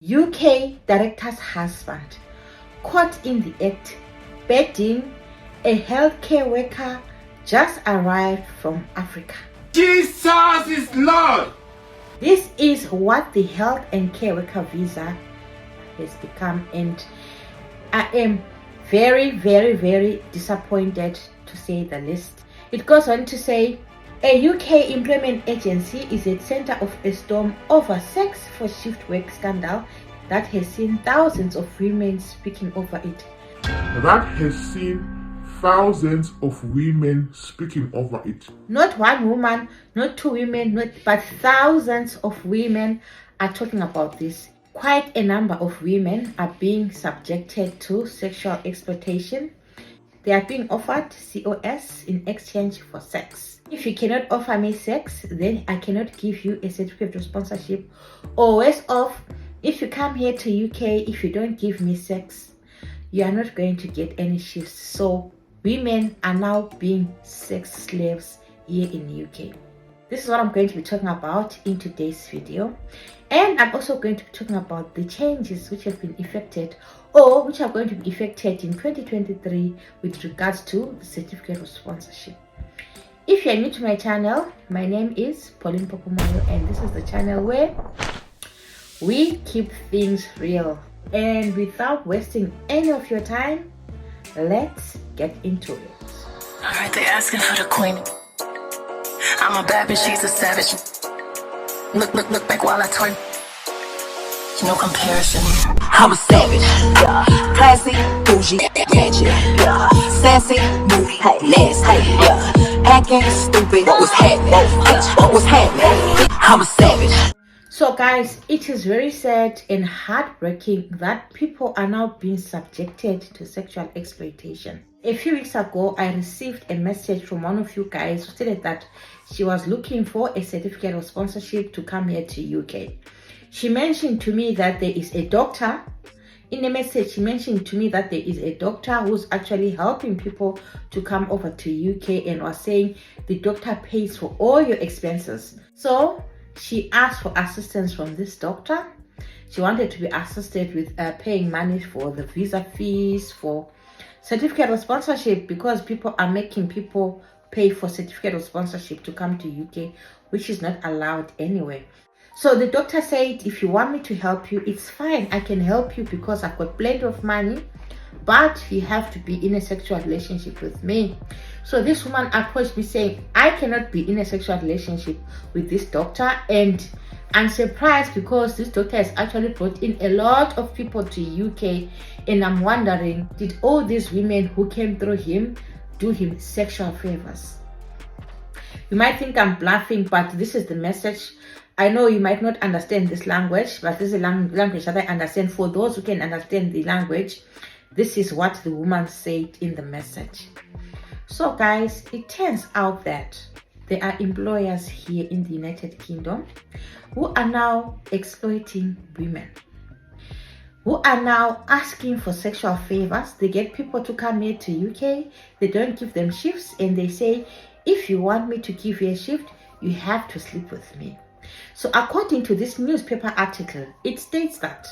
UK director's husband caught in the act bedding a healthcare worker just arrived from Africa. Jesus is Lord! This is what the health and care worker visa has become, and I am very, very, very disappointed, to say the least. It goes on to say, a UK employment agency is at center of a storm over sex for shift work scandal that has seen thousands of women speaking over it. That has seen thousands of women speaking over it. Not one woman, not two women, but thousands of women are talking about this. Quite a number of women are being subjected to sexual exploitation. They are being offered COS in exchange for sex. If you cannot offer me sex, then I cannot give you a certificate of sponsorship. Or worse off, if you come here to UK, if you don't give me sex, you are not going to get any shifts. So women are now being sex slaves here in the UK. This is what I'm going to be talking about in today's video. And I'm also going to be talking about the changes which have been effected or which are going to be effected in 2023 with regards to the certificate of sponsorship. If you're new to my channel, my name is Pauline Popomoyo, and this is the channel where we keep things real. And without wasting any of your time, let's get into it. Alright, they asking for the queen. I'm a bad bitch, she's a savage. Look back while I twerk. No comparison. I'm a savage, yeah. Classy, bougie, ratchet, yeah. Sassy, moody, nasty, yeah. Acting stupid, what was happening? What was happening? I'm a savage. So guys, it is very sad and heartbreaking that people are now being subjected to sexual exploitation. A few weeks ago, I received a message from one of you guys who stated that she was looking for a certificate of sponsorship to come here to UK. She mentioned to me that there is a doctor. In the message, she mentioned to me that there is a doctor who's actually helping people to come over to UK and was saying the doctor pays for all your expenses. So she asked for assistance from this doctor. She wanted to be assisted with paying money for the visa fees, for certificate of sponsorship, because people are making people pay for certificate of sponsorship to come to UK, which is not allowed anyway. So the doctor said, if you want me to help you, it's fine. I can help you because I've got plenty of money, but you have to be in a sexual relationship with me. So this woman approached me saying, I cannot be in a sexual relationship with this doctor. And I'm surprised because this doctor has actually brought in a lot of people to UK. And I'm wondering, did all these women who came through him do him sexual favors? You might think I'm bluffing, but this is the message. I know you might not understand this language, but this is a language that I understand. For those who can understand the language, this is what the woman said in the message. So guys, it turns out that there are employers here in the United Kingdom who are now exploiting women, who are now asking for sexual favors. They get people to come here to UK, they don't give them shifts, and they say, if you want me to give you a shift, you have to sleep with me. So according to this newspaper article, it states that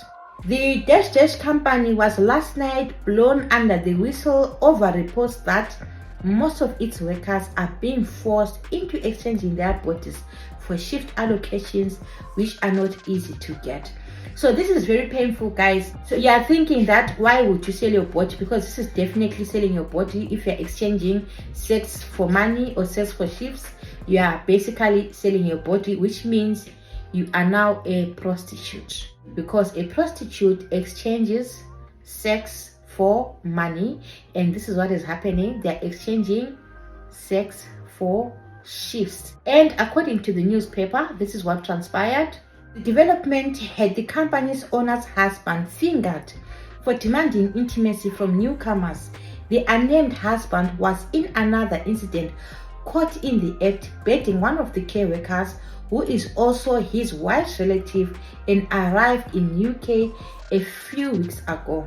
the Dash company was last night blown under the whistle over reports that most of its workers are being forced into exchanging their bodies for shift allocations, which are not easy to get. So this is very painful, guys. So you are thinking that why would you sell your body? Because this is definitely selling your body. If you're exchanging sex for money or sex for shifts, you are basically selling your body, which means you are now a prostitute, because a prostitute exchanges sex for money, and this is what is happening. They're exchanging sex for shifts. And according to the newspaper, this is what transpired. The development had the company's owner's husband fingered for demanding intimacy from newcomers. The unnamed husband was in another incident caught in the act bedding one of the care workers, who is also his wife's relative and arrived in UK a few weeks ago.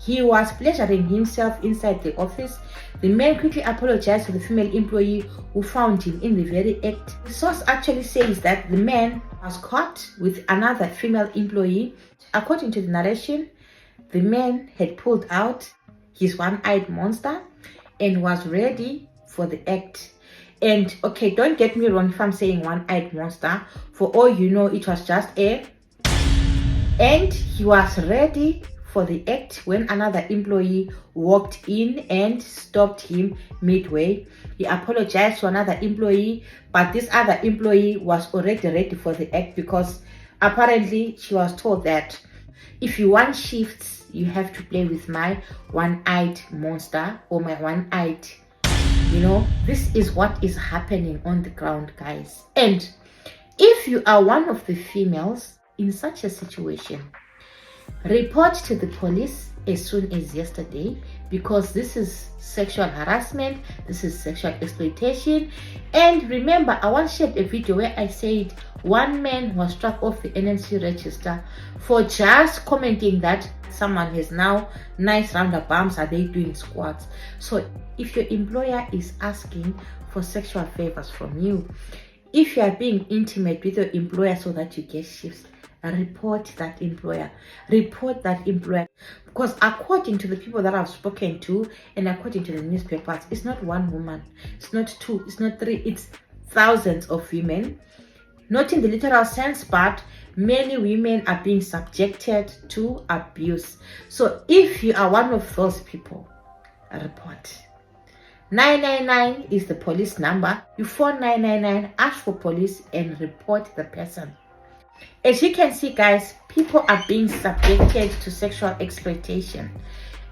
He was pleasuring himself inside the office. The man quickly apologized to the female employee who found him in the very act. The source actually says that the man was caught with another female employee. According to the narration, the man had pulled out his one-eyed monster and was ready for the act. And okay, don't get me wrong if I'm saying one-eyed monster. For all you know, it was just air. And he was ready for the act when another employee walked in and stopped him midway. He apologized to another employee, but this other employee was already ready for the act because apparently she was told that if you want shifts, you have to play with my one-eyed monster or my one-eyed. You know, this is what is happening on the ground, guys. And if you are one of the females in such a situation, report to the police as soon as yesterday, because this is sexual harassment, this is sexual exploitation. And remember, I once shared a video where I said one man was struck off the NMC register for just commenting that someone has now nice round bumps, are they doing squats? So if your employer is asking for sexual favors from you, if you are being intimate with your employer so that you get shifts, report that employer. Report that employer. Because according to the people that I've spoken to and according to the newspapers, it's not one woman, it's not two, it's not three, it's thousands of women. Not in the literal sense, but many women are being subjected to abuse. So if you are one of those people, report. 999 is the police number. You phone 999, ask for police and report the person. As you can see, guys, people are being subjected to sexual exploitation.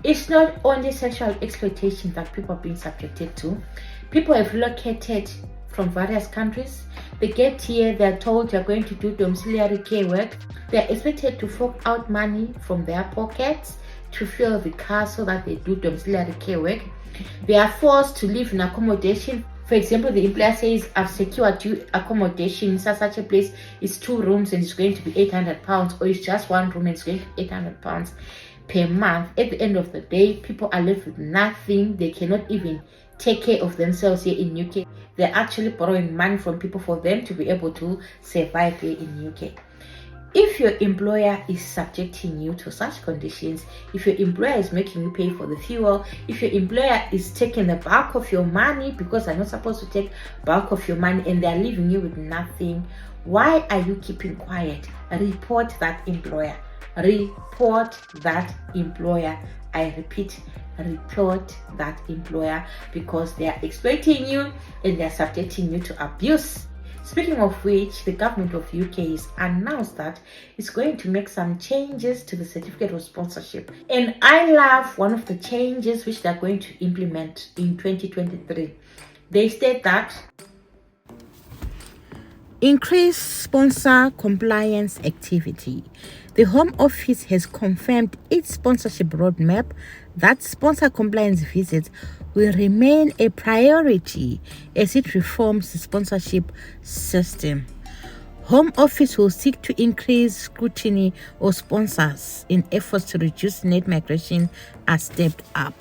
It's not only sexual exploitation that people are being subjected to. People have relocated from various countries. They get here, they're told they're going to do domiciliary care work. They're expected to fork out money from their pockets to fill the car so that they do domiciliary care work. They are forced to live in accommodation. For example, the employer says, I've secured you accommodation in such a place. It's 2 rooms and it's going to be £800, or it's just 1 room and it's going to be £800 per month. At the end of the day, people are left with nothing. They cannot even take care of themselves here in UK. They're actually borrowing money from people for them to be able to survive here in UK. If your employer is subjecting you to such conditions, if your employer is making you pay for the fuel, if your employer is taking the bulk of your money, because they're not supposed to take bulk of your money and they're leaving you with nothing, why are you keeping quiet? Report that employer. Report that employer. I repeat, report that employer, because they are exploiting you and they are subjecting you to abuse. Speaking of which, the government of UK has announced that it's going to make some changes to the certificate of sponsorship. And I love one of the changes which they're going to implement in 2023. They state that increase sponsor compliance activity. The Home Office has confirmed its sponsorship roadmap that sponsor compliance visits will remain a priority as it reforms the sponsorship system. Home Office will seek to increase scrutiny of sponsors in efforts to reduce net migration as stepped up.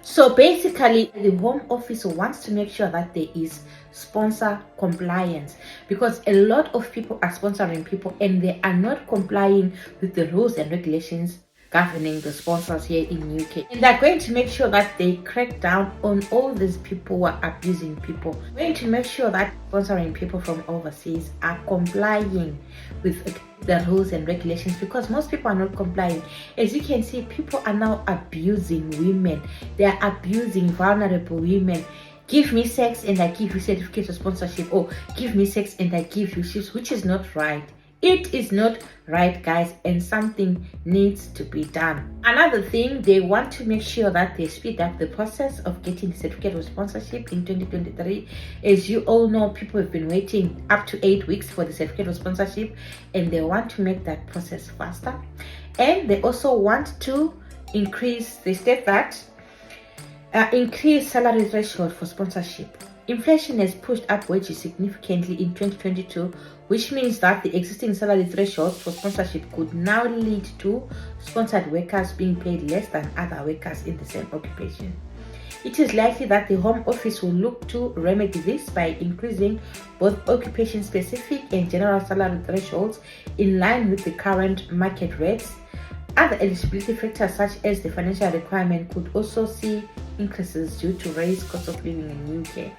So basically, the Home Office wants to make sure that there is sponsor compliance, because a lot of people are sponsoring people and they are not complying with the rules and regulations governing the sponsors here in UK. And they're going to make sure that they crack down on all these people who are abusing people. They're going to make sure that sponsoring people from overseas are complying with the rules and regulations, because most people are not complying. As you can see, people are now abusing women. They are abusing vulnerable women. Give me sex and I give you certificate of sponsorship, or give me sex and I give you shifts, which is not right. It is not right, guys, and something needs to be done. Another thing, they want to make sure that they speed up the process of getting the certificate of sponsorship in 2023. As you all know, people have been waiting up to 8 weeks for the certificate of sponsorship, and they want to make that process faster. And they also want to increase, they state that increase salary threshold for sponsorship. Inflation has pushed up wages significantly in 2022, which means that the existing salary thresholds for sponsorship could now lead to sponsored workers being paid less than other workers in the same occupation. It is likely that the Home Office will look to remedy this by increasing both occupation-specific and general salary thresholds in line with the current market rates. Other eligibility factors such as the financial requirement could also see increases due to raised cost of living in UK.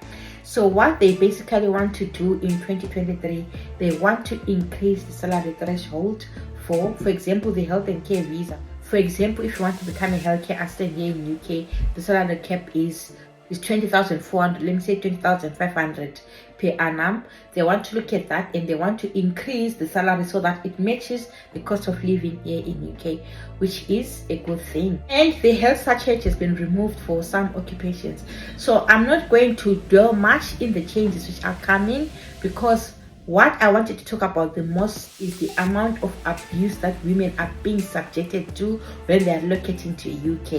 So what they basically want to do in 2023, they want to increase the salary threshold for example, the health and care visa. For example, if you want to become a healthcare assistant here in UK, the salary cap is 20,400, let me say 20,500 per annum. They want to look at that and they want to increase the salary so that it matches the cost of living here in UK, which is a good thing. And the health surcharge has been removed for some occupations. So I'm not going to dwell much in the changes which are coming, because what I wanted to talk about the most is the amount of abuse that women are being subjected to when they are relocating to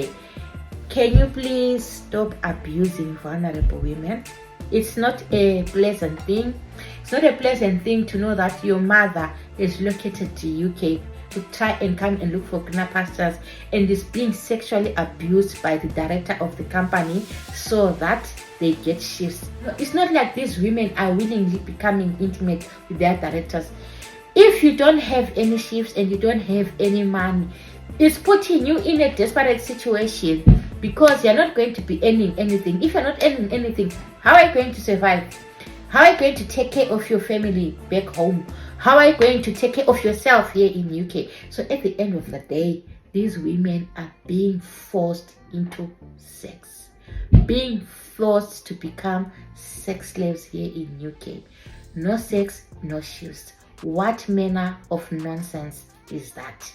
UK. Can you please stop abusing vulnerable women? It's not a pleasant thing. It's not a pleasant thing to know that your mother is relocated to UK to try and come and look for greener pastures and is being sexually abused by the director of the company so that they get shifts. It's not like these women are willingly becoming intimate with their directors. If you don't have any shifts and you don't have any money, it's putting you in a desperate situation, because you're not going to be earning anything. If you're not earning anything, how are you going to survive? How are you going to take care of your family back home? How are you going to take care of yourself here in UK? So at the end of the day, these women are being forced into sex, being forced to become sex slaves here in UK. No sex, no shifts. What manner of nonsense is that?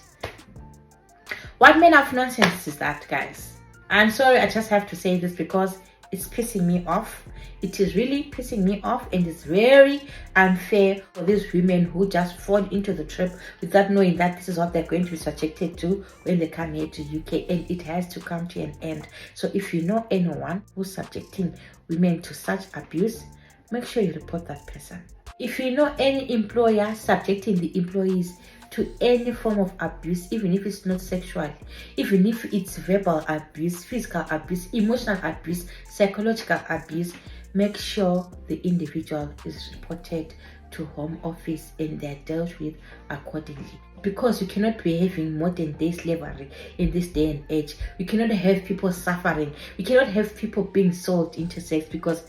What manner of nonsense is that, guys? I'm sorry, I just have to say this because it's pissing me off. It is really pissing me off, and it's very unfair for these women who just fall into the trap without knowing that this is what they're going to be subjected to when they come here to UK, and it has to come to an end. So if you know anyone who's subjecting women to such abuse, make sure you report that person. If you know any employer subjecting the employees to any form of abuse, even if it's not sexual, even if it's verbal abuse, physical abuse, emotional abuse, psychological abuse, make sure the individual is reported to Home Office and they're dealt with accordingly. Because you cannot be having modern day slavery in this day and age. We cannot have people suffering. We cannot have people being sold into sex, because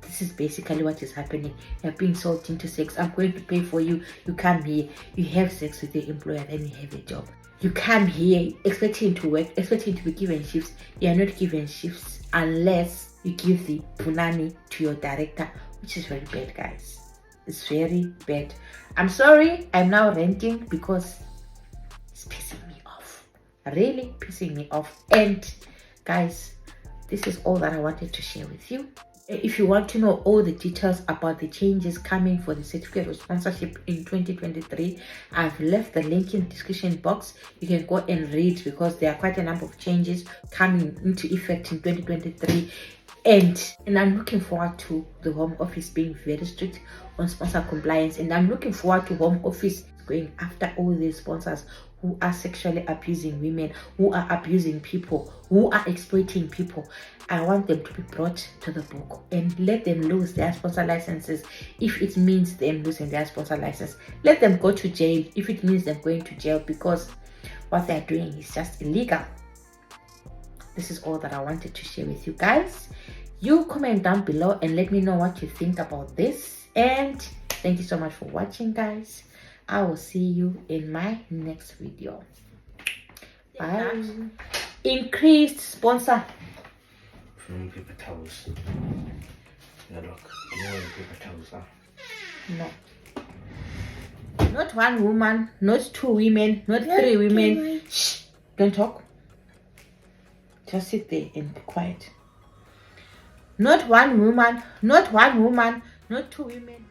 this is basically what is happening. You're being sold into sex. I'm going to pay for you. You come here, you have sex with your employer, then you have a job. You come here expecting to work, expecting to be given shifts. You are not given shifts unless you give the punani to your director, which is very bad, guys. It's very bad. I'm sorry, I'm now ranting because it's pissing me off. Really pissing me off. And guys, this is all that I wanted to share with you. If you want to know all the details about the changes coming for the certificate of sponsorship in 2023, I've left the link in the description box. You can go and read, because there are quite a number of changes coming into effect in 2023. And I'm looking forward to the Home Office being very strict on sponsor compliance. And I'm looking forward to Home Office going after all these sponsors who are sexually abusing women, who are abusing people, who are exploiting people. I want them to be brought to the book and let them lose their sponsor licenses if it means them losing their sponsor license. Let them go to jail if it means them going to jail, because what they're doing is just illegal. This is all that I wanted to share with you guys. You comment down below and let me know what you think about this. And thank you so much for watching, guys. I will see you in my next video. Bye. Increased sponsor. From paper towels. Yeah, look. You know paper towels are. No. Not one woman, not two women, not three women. Shh. Don't talk. Just sit there and be quiet. Not one woman, not two women.